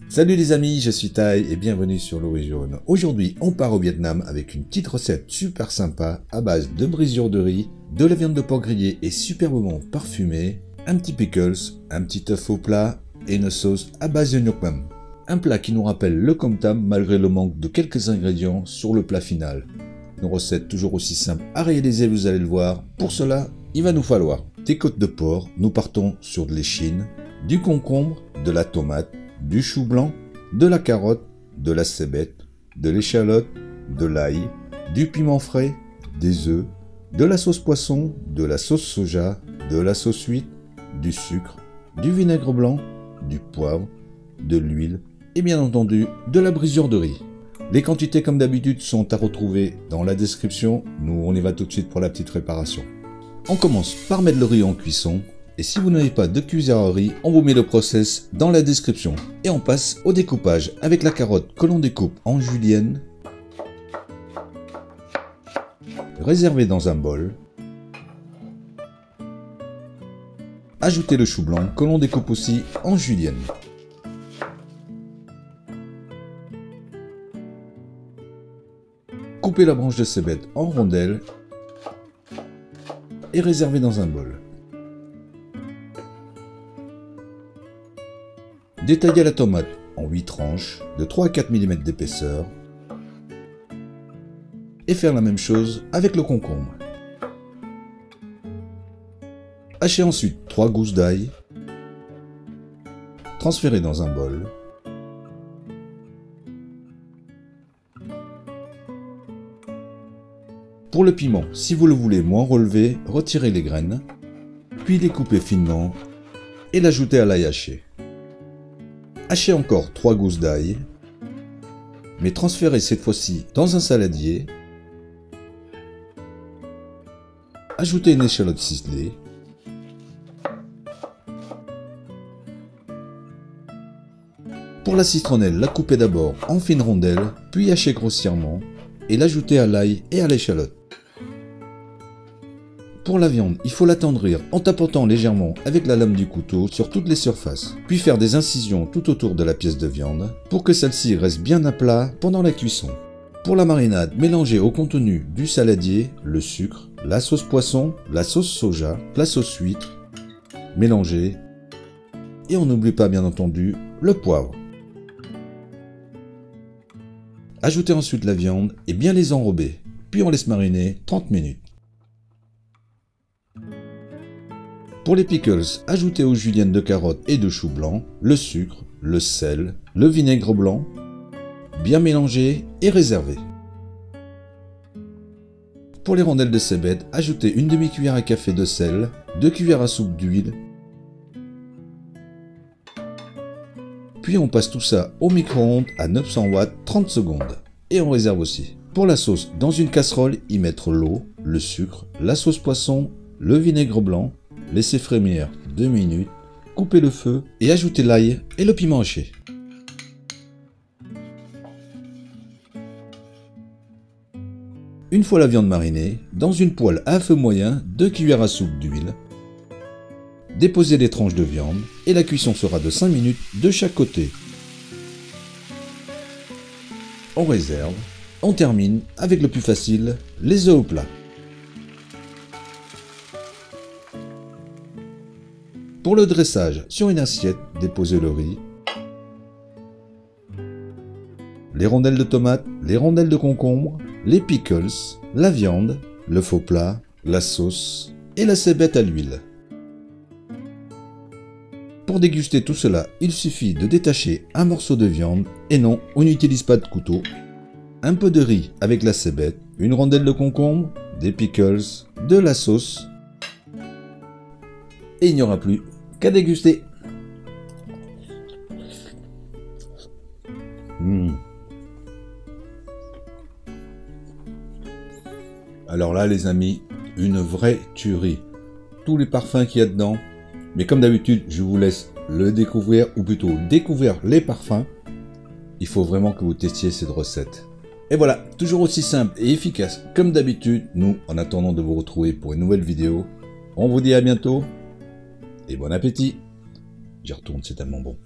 Salut les amis, je suis Tai et bienvenue sur l'Origine Jaune. Aujourd'hui, on part au Vietnam avec une petite recette super sympa à base de brisure de riz, de la viande de porc grillée et superbement parfumée, un petit pickles, un petit œuf au plat et une sauce à base de nuoc mam. Un plat qui nous rappelle le com tam malgré le manque de quelques ingrédients sur le plat final. Une recette toujours aussi simple à réaliser, vous allez le voir. Pour cela, il va nous falloir des côtes de porc, nous partons sur de l'échine, du concombre, de la tomate, du chou blanc, de la carotte, de la cébette, de l'échalote, de l'ail, du piment frais, des œufs, de la sauce poisson, de la sauce soja, de la sauce huître, du sucre, du vinaigre blanc, du poivre, de l'huile et bien entendu de la brisure de riz. Les quantités comme d'habitude sont à retrouver dans la description. Nous on y va tout de suite pour la petite préparation. On commence par mettre le riz en cuisson. Et si vous n'avez pas de cuiseur à riz, on vous met le process dans la description. Et on passe au découpage avec la carotte que l'on découpe en julienne. Réservez dans un bol. Ajoutez le chou blanc que l'on découpe aussi en julienne. Coupez la branche de cébette en rondelles et réservez dans un bol. Détaillez la tomate en 8 tranches de 3 à 4 mm d'épaisseur et faire la même chose avec le concombre. Hachez ensuite 3 gousses d'ail, transférez dans un bol. Pour le piment, si vous le voulez moins relevé, retirez les graines, puis les coupez finement et l'ajoutez à l'ail haché. Hachez encore 3 gousses d'ail, mais transférez cette fois-ci dans un saladier. Ajoutez une échalote ciselée. Pour la citronnelle, la coupez d'abord en fines rondelles, puis hachez grossièrement et l'ajoutez à l'ail et à l'échalote. Pour la viande, il faut l'attendrir en tapotant légèrement avec la lame du couteau sur toutes les surfaces, puis faire des incisions tout autour de la pièce de viande pour que celle-ci reste bien à plat pendant la cuisson. Pour la marinade, mélangez au contenu du saladier le sucre, la sauce poisson, la sauce soja, la sauce huître, mélangez et on n'oublie pas bien entendu le poivre. Ajoutez ensuite la viande et bien les enrober, puis on laisse mariner 30 minutes. Pour les pickles, ajoutez aux juliennes de carottes et de chou blanc le sucre, le sel, le vinaigre blanc, bien mélanger et réserver. Pour les rondelles de cébette, ajoutez une demi-cuillère à café de sel, 2 cuillères à soupe d'huile, puis on passe tout ça au micro-ondes à 900 watts 30 secondes et on réserve aussi. Pour la sauce, dans une casserole, y mettre l'eau, le sucre, la sauce poisson, le vinaigre blanc, laissez frémir 2 minutes, coupez le feu et ajoutez l'ail et le piment haché. Une fois la viande marinée, dans une poêle à feu moyen, 2 cuillères à soupe d'huile, déposez les tranches de viande et la cuisson sera de 5 minutes de chaque côté. On réserve, on termine avec le plus facile, les œufs au plat. Pour le dressage, sur une assiette, déposez le riz, les rondelles de tomates, les rondelles de concombre, les pickles, la viande, le faux plat, la sauce et la cébette à l'huile. Pour déguster tout cela, il suffit de détacher un morceau de viande, et non, on n'utilise pas de couteau, un peu de riz avec la cébette, une rondelle de concombre, des pickles, de la sauce, et il n'y aura plus qu'à déguster. Alors là les amis, une vraie tuerie. Tous les parfums qu'il y a dedans. Mais comme d'habitude, je vous laisse le découvrir, ou plutôt découvrir les parfums. Il faut vraiment que vous testiez cette recette. Et voilà, toujours aussi simple et efficace comme d'habitude. Nous, en attendant de vous retrouver pour une nouvelle vidéo, on vous dit à bientôt et bon appétit. J'y retourne, c'est tellement bon.